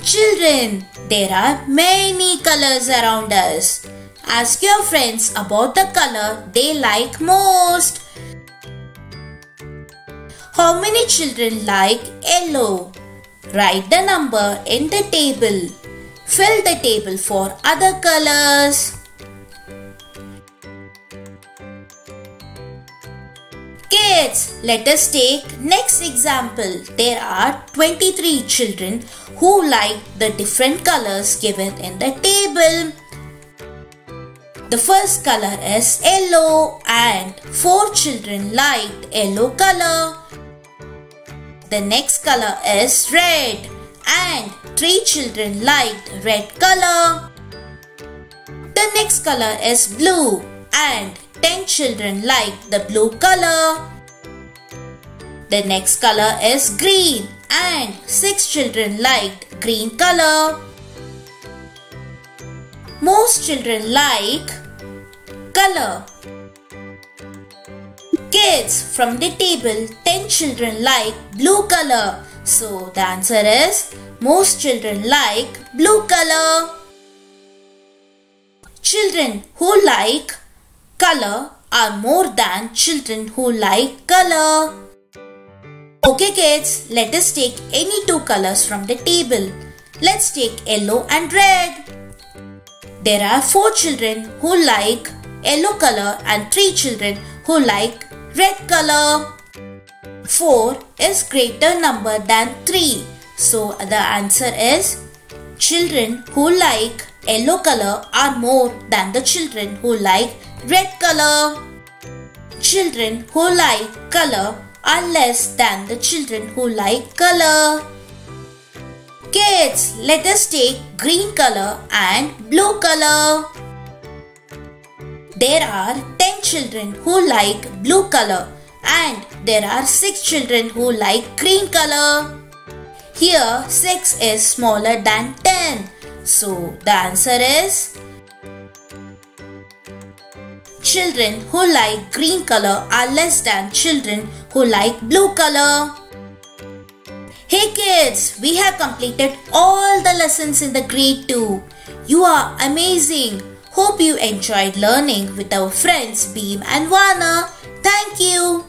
Children, there are many colors around us. Ask your friends about the color they like most. How many children like yellow? Write the number in the table. Fill the table for other colors. Kids, let us take next example. There are 23 children who like the different colors given in the table. The first color is yellow and 4 children liked yellow color. The next color is red and 3 children liked red color. The next color is blue and 10 children liked the blue color. The next color is green and 6 children liked green color. Most children like color. Kids, from the table, 10 children like blue color. So the answer is most children like blue color. Children who like color are more than children who like color. Okay kids, let us take any two colors from the table. Let's take yellow and red. There are 4 children who like yellow color and 3 children who like red color. 4 is greater number than 3. So the answer is children who like yellow color are more than the children who like red color. Children who like color are less than the children who like color. Kids, let us take green color and blue color. There are 10 children who like blue color and there are 6 children who like green color. Here 6 is smaller than 10. So the answer is children who like green color are less than children who like blue color. Hey kids, we have completed all the lessons in the grade 2. You are amazing. Hope you enjoyed learning with our friends Beam and Vana. Thank you.